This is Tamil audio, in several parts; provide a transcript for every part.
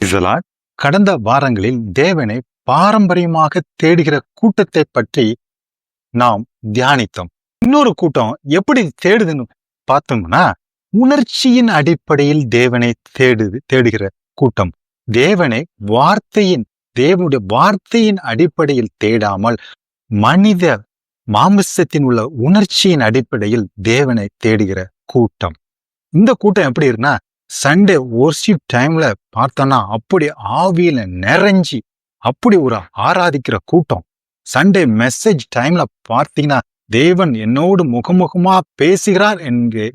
இசலாட் கடந்த வாரங்களில் தேவனை பாரம்பரியமாக தேடுகிற கூட்டத்தை பற்றி நாம் தியானித்தோம். இன்னொரு கூட்டம் எப்படி தேடுதுன்னு பார்த்தோம்னா, உணர்ச்சியின் அடிப்படையில் தேவனை தேடுகிற கூட்டம். தேவனுடைய வார்த்தையின் அடிப்படையில் தேடாமல் மனித மாமிசத்தின் உள்ள உணர்ச்சியின் அடிப்படையில் தேவனை தேடுகிற கூட்டம். இந்த கூட்டம் எப்படி இருக்குன்னா, சண்டே வொர்ஷிப் டைம்ல பார்த்தோம்னா அப்படி ஆவியில நிறைஞ்சி அப்படி ஒரு ஆராதிக்கிற கூட்டம். சண்டே மெசேஜ் டைம்ல பார்த்தீங்கன்னா தேவன் என்னோடு முகமுகமா பேசுகிறார்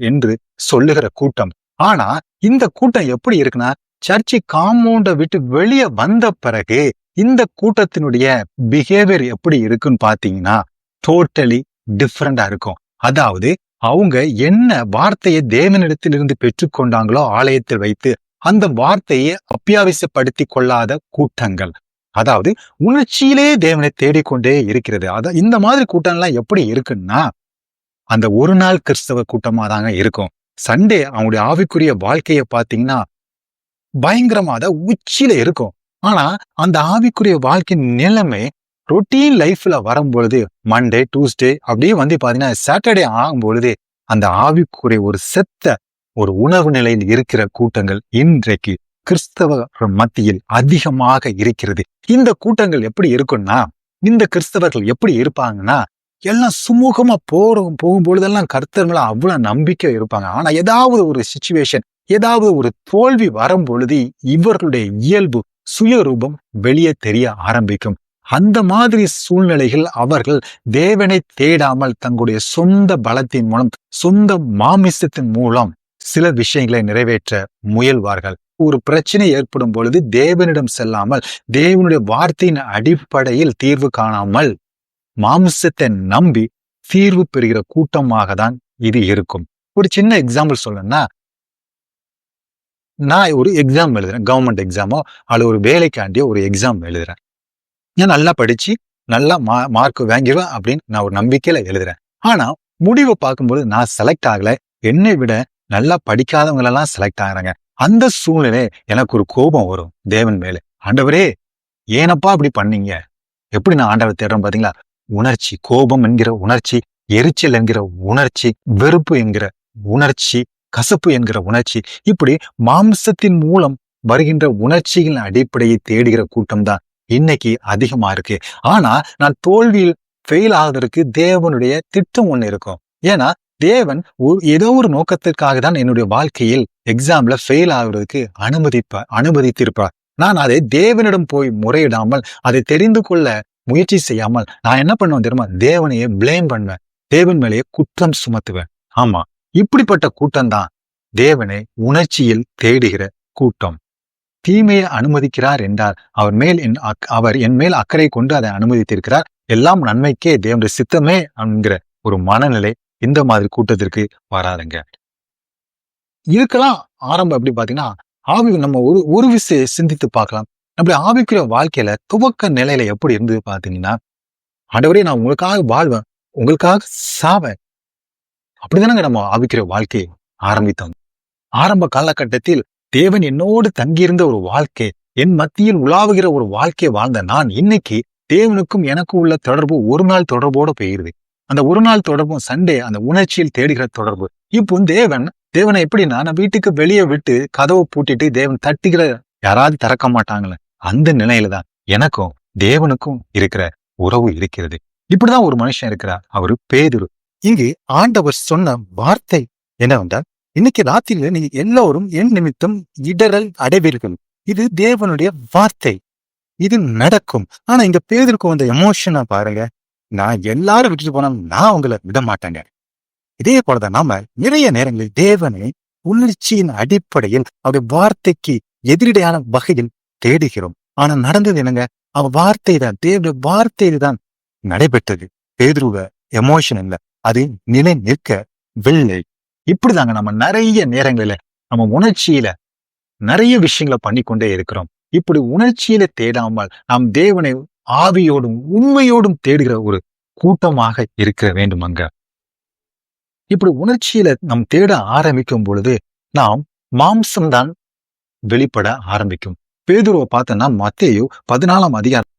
என்று சொல்லுகிற கூட்டம். ஆனா இந்த கூட்டம் எப்படி இருக்குன்னா, சர்ச்சு காம்பவுண்ட விட்டு வெளியே வந்த பிறகு இந்த கூட்டத்தினுடைய பிஹேவியர் எப்படி இருக்குன்னு பாத்தீங்கன்னா டோட்டலி டிஃப்ரெண்டா இருக்கும். அதாவது அவங்க என்ன வார்த்தையை தேவனிடத்திலிருந்து பெற்றுக்கொண்டாங்களோ ஆலயத்தில் வைத்து அந்த வார்த்தையை அப்பியாவசியப்படுத்தி கொள்ளாத கூட்டங்கள். அதாவது உணர்ச்சியிலே தேவனை தேடிக்கொண்டே இருக்கிறது. இந்த மாதிரி கூட்டம்லாம் எப்படி இருக்குன்னா, அந்த ஒரு நாள் கிறிஸ்தவ கூட்டமா தாங்க இருக்கும். சண்டே அவங்களுடைய ஆவிக்குரிய வாழ்க்கைய பாத்தீங்கன்னா பயங்கரமா உச்சியில இருக்கும். ஆனா அந்த ஆவிக்குரிய வாழ்க்கையின் நிலைமை ரொட்டீன் லைஃப்ல வரும்பொழுது மண்டே டியூஸ்டே அப்படியே பாத்தீங்கன்னா சாட்டர்டே ஆகும் பொழுது அந்த ஆவிக்குரிய ஒரு செத்த ஒரு உணர்வு நிலையில் இருக்கிற கூட்டங்கள் இன்றைக்கு கிறிஸ்தவ மத்தியில் அதிகமாக இருக்கிறது. இந்த கூட்டங்கள் எப்படி இருக்குன்னா, இந்த கிறிஸ்தவர்கள் எப்படி இருப்பாங்கன்னா, எல்லாம் சுமூகமா போகும்பொழுதெல்லாம் கர்த்தர் மேல அவ்வளவு நம்பிக்கை இருப்பாங்க. ஆனா ஏதாவது ஒரு சிச்சுவேஷன், ஏதாவது ஒரு தோல்வி வரும் பொழுது இவர்களுடைய இயல்பு சுயரூபம் வெளியே தெரிய ஆரம்பிக்கும். அந்த மாதிரி சூழ்நிலைகள் அவர்கள் தேவனை தேடாமல் தங்களுடைய சொந்த பலத்தின் மூலம், சொந்த மாமிசத்தின் மூலம் சில விஷயங்களை நிறைவேற்ற முயல்வார்கள். ஒரு பிரச்சனை ஏற்படும் பொழுது தேவனிடம் செல்லாமல் தேவனுடைய வார்த்தையின் அடிப்படையில் தீர்வு காணாமல் மாமிசத்தை நம்பி தீர்வு பெறுகிற கூட்டமாக தான் இது இருக்கும். ஒரு சின்ன எக்ஸாம்பிள் சொல்லணும்னா, நான் ஒரு எக்ஸாம் எழுதுறேன், கவர்மெண்ட் எக்ஸாமோ அல்லது ஒரு வேலைக்காண்டியோ ஒரு எக்ஸாம் எழுதுறேன். நான் நல்லா படிச்சு நல்லா மார்க் வாங்கிடுவேன் அப்படின்னு நான் ஒரு நம்பிக்கையில எழுதுறேன். ஆனா முடிவை பார்க்கும்போது நான் செலக்ட் ஆகல, என்னை விட நல்லா படிக்காதவங்க எல்லாம் செலக்ட் ஆகுறாங்க. அந்த சூழ்நிலை எனக்கு ஒரு கோபம் வரும் தேவன் மேல. ஆண்டவரே, ஏனப்பா அப்படி பண்ணீங்க? எப்படி நான் ஆண்டவர் தேடுறேன் பாத்தீங்களா? உணர்ச்சி, கோபம் என்கிற உணர்ச்சி, எரிச்சல் என்கிற உணர்ச்சி, வெறுப்பு என்கிற உணர்ச்சி, கசப்பு என்கிற உணர்ச்சி, இப்படி மாம்சத்தின் மூலம் வருகின்ற உணர்ச்சிகளின் அடிப்படையை தேடுகிற கூட்டம் தான் இன்னைக்கு அதிகமா இருக்கு. ஆனா நான் தோல்வியில் ஃபெயில் ஆகுறதுக்கு தேவனுடைய திட்டம் ஒண்ணு இருக்கும். ஏன்னா தேவன் ஏதோ ஒரு நோக்கத்திற்காக தான் என்னுடைய வாழ்க்கையில் எக்ஸாம்ல ஃபெயில் ஆகுறதுக்கு அனுமதித்திருப்பார். நான் அதை தேவனிடம் போய் முறையிடாமல், அதை தெரிந்து கொள்ள முயற்சி செய்யாமல் நான் என்ன பண்ணுவேன் தெரியுமா? தேவனையே பிளேம் பண்ணுவேன், தேவன் மேலேயே குற்றம் சுமத்துவேன். ஆமா, இப்படிப்பட்ட கூட்டம் தான் தேவனை உணர்ச்சியில் தேடுகிற கூட்டம். தீமையை அனுமதிக்கிறார் என்றார், அவர் என் மேல் அக்கறை கொண்டு அதை அனுமதித்திருக்கிறார், எல்லாம் நன்மைக்கே, தேவனுடைய சித்தமே என்கிற ஒரு மனநிலை இந்த மாதிரி கூட்டத்திற்கு வராதுங்க. இதுக்கெல்லாம் ஆரம்பம் எப்படி பாத்தீங்கன்னா, நம்ம ஒரு விஷயம் சிந்தித்து பார்க்கலாம். அப்படி ஆவிக்குரிய வாழ்க்கையில துவக்க நிலையில எப்படி இருந்தது பாத்தீங்கன்னா, ஆண்டவரே நான் உங்களுக்காக வாழ்வேன், உங்களுக்காக சாவேன், அப்படிதானங்க நம்ம ஆவிக்குரிய வாழ்க்கையை ஆரம்பித்தோம். ஆரம்ப காலகட்டத்தில் தேவன் என்னோடு தங்கியிருந்த ஒரு வாழ்க்கை, என் மத்தியில் உலாவுகிற ஒரு வாழ்க்கையை வாழ்ந்த நான் இன்னைக்கு தேவனுக்கும் எனக்கும் உள்ள தொடர்பு ஒரு நாள் தொடர்போட போயிருது. அந்த ஒரு நாள் தொடர்பும் சண்டே அந்த உணர்ச்சியில் தேடுகிற தொடர்பு. இப்போ தேவனை எப்படின்னா, நான் வீட்டுக்கு வெளியே விட்டு கதவை பூட்டிட்டு தேவன் தட்டுகிற யாராவது திறக்க மாட்டாங்களே, அந்த நிலையில தான் எனக்கும் தேவனுக்கும் இருக்கிற உறவு இருக்கிறது. இப்படிதான் ஒரு மனுஷன் இருக்கிறார், அவரு பேதுரு. இங்கு ஆண்டவர் சொன்ன வார்த்தை என்னவென்றால், இன்னைக்கு ராத்திரியில நீங்க எல்லோரும் என் நிமித்தம் இடரல் அடைவீர்கள். இது தேவனுடைய வார்த்தை, இது நடக்கும். ஆனா இங்க பேதுருக்கு வந்த எமோஷனா பாருங்க, நான் எல்லாரும் விட்டுட்டு போனாலும் நான் உங்களை விட மாட்டேங்க. இதே போலதான் நாம நிறைய நேரங்களில் தேவனை உணர்ச்சியின் அடிப்படையில் அவருடைய வார்த்தைக்கு எதிரடையான வகையில் தேடுகிறோம். ஆனா நடந்தது என்னங்க? அவன் வார்த்தை தான், தேவனுடைய வார்த்தையில தான் நடைபெற்றது. பேதுருவ எமோஷன் இல்ல, அது நிலை நிற்கவில்லை. இப்படிதாங்க நம்ம நிறைய நேரங்களில நம்ம உணர்ச்சியில நிறைய விஷயங்களை பண்ணிக்கொண்டே இருக்கிறோம். இப்படி உணர்ச்சியில தேடாமல் நாம் தேவனை ஆவியோடும் உண்மையோடும் தேடுகிற ஒரு கூட்டமாக இருக்க வேண்டுமங்க. இப்படி உணர்ச்சியில நாம் தேட ஆரம்பிக்கும் பொழுது நாம் மாம்சம்தான் வெளிப்பட ஆரம்பிக்கும். பேதுருவை பார்த்தோன்னா மத்தேயு 14ஆம் அதிகாரம்.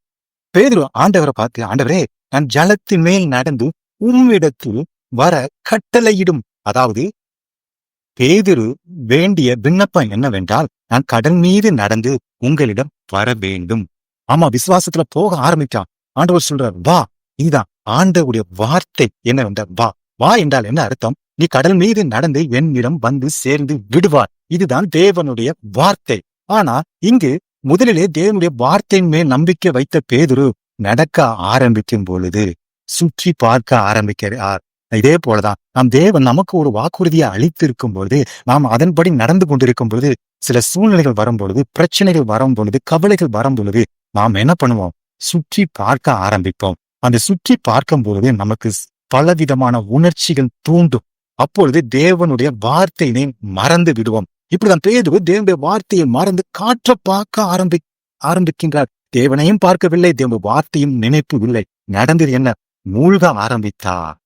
பேதுரு ஆண்டவரை பார்த்து, ஆண்டவரே, நான் ஜலத்தின் மேல் நடந்து உம்மிடத்தில் வர கட்டளையிடும். அதாவது பேதுரு வேண்டிய விண்ணப்பம் என்னவென்றால், நான் கடல் மீது நடந்து உங்களிடம் வர வேண்டும். ஆமா, விசுவாசத்துல போக ஆரம்பிச்சான். ஆண்டவர் சொல்றார், வா. இதுதான் ஆண்டவருடைய வார்த்தை என்னவென்றால், வா. வா என்றால் என்ன அர்த்தம்? நீ கடல் மீது நடந்து என்னிடம் வந்து சேர்ந்து விடுவார். இதுதான் தேவனுடைய வார்த்தை. ஆனா இங்கு முதலிலே தேவனுடைய வார்த்தையின் மேல் நம்பிக்கை வைத்த பேதுரு நடக்க ஆரம்பிக்கும் பொழுது சுற்றி பார்க்க ஆரம்பிக்கிறார். இதே போலதான் நாம் தேவன் நமக்கு ஒரு வாக்குறுதியை அளித்திருக்கும் பொழுது, நாம் அதன்படி நடந்து கொண்டிருக்கும் பொழுது, சில சூழ்நிலைகள் வரும் பொழுது, பிரச்சனைகள் வரும் பொழுது, கவலைகள் வரும் பொழுது நாம் என்ன பண்ணுவோம்? சுற்றி பார்க்க ஆரம்பிப்போம். அந்த சுற்றி பார்க்கும் பொழுது நமக்கு பலவிதமான உணர்ச்சிகள் தூண்டும். அப்பொழுது தேவனுடைய வார்த்தையினை மறந்து விடுவோம். இப்படிதான் பேதுரு தேவனுடைய வார்த்தையை மறந்து காற்ற பார்க்க ஆரம்பிக்கின்றார். தேவனையும் பார்க்கவில்லை, தேவனுடைய வார்த்தையும் நினைப்பு இல்லை. நடந்தது என்ன? மூழ்க ஆரம்பித்தார்.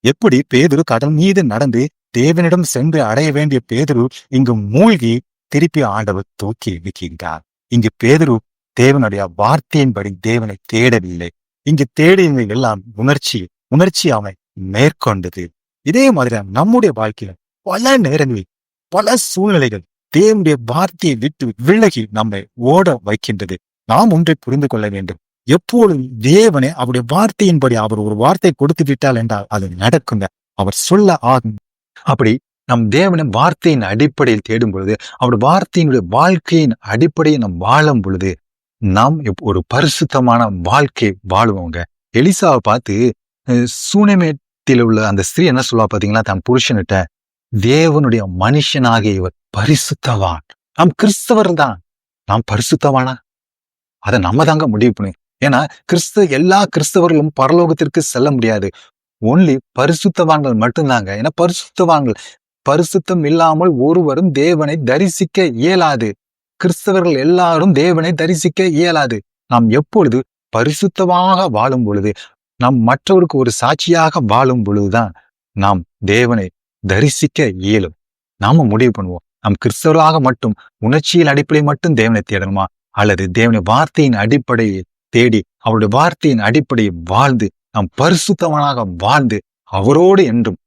எப்படி பேதுரு கடல் மீது நடந்து தேவனிடம் சென்று அடைய வேண்டிய பேதுரு இங்கு மூழ்கி திருப்பி ஆண்டவர் தூக்கி வைக்கின்றார். இங்கு பேதுரு தேவனுடைய வார்த்தையின்படி தேவனை தேடவில்லை. இங்கு தேடியவை எல்லாம் உணர்ச்சி அவனை மேற்கொண்டது. இதே மாதிரி நம்முடைய வாழ்க்கையில பல நேரங்களில் பல சூழ்நிலைகள் தேவனுடைய வார்த்தையை விட்டு விலகி நம்மை ஓட வைக்கின்றது. நாம் ஒன்றை புரிந்து கொள்ள வேண்டும். எப்பொழுதும் தேவனே அவருடைய வார்த்தையின்படி அவர் ஒரு வார்த்தை கொடுத்து விட்டால் என்றால் அது நடக்குங்க. அவர் சொல்ல ஆகும். அப்படி நம் தேவனை வார்த்தையின் அடிப்படையில் தேடும் பொழுது, அவருடைய வார்த்தையினுடைய வாழ்க்கையின் அடிப்படையை நாம் வாழும் பொழுது நாம் ஒரு பரிசுத்தமான வாழ்க்கை வாழுவோங்க. எலிசாவை பார்த்து சூனேமில் உள்ள அந்த ஸ்திரீ என்ன சொல்லுவா பாத்தீங்களா? தன் புருஷன்கிட்ட, தேவனுடைய மனுஷனாகிய இவர் பரிசுத்தவான். நாம் கிறிஸ்தவர் தான், நாம் பரிசுத்தவானா? அதை நம்ம தாங்க முடிவு பண்ணு. ஏன்னா எல்லா கிறிஸ்தவர்களும் பரலோகத்திற்கு செல்ல முடியாது. ஒன்லி பரிசுத்தவான்கள் மட்டும்தாங்க. ஏன்னா பரிசுத்தம் இல்லாமல் ஒருவரும் தேவனை தரிசிக்க இயலாது. கிறிஸ்தவர்கள் எல்லாரும் தேவனை தரிசிக்க இயலாது. நாம் எப்பொழுது பரிசுத்தமாக வாழும் பொழுது, நாம் மற்றவருக்கு ஒரு சாட்சியாக வாழும் பொழுதுதான் நாம் தேவனை தரிசிக்க இயலும். நாம முடிவு பண்ணுவோம், நாம் கிறிஸ்தவராக மட்டும் உணர்ச்சியின் அடிப்படையில் மட்டும் தேவனை தேடணுமா, அல்லது தேவனை வார்த்தையின் அடிப்படையை தேடி அவருடைய வார்த்தையின் அடிப்படையை வாழ்ந்து நாம் பரிசுத்தவனாக வாழ்ந்து அவரோடு என்றும்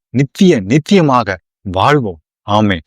நித்தியமாக வாழ்வோம். ஆமென்.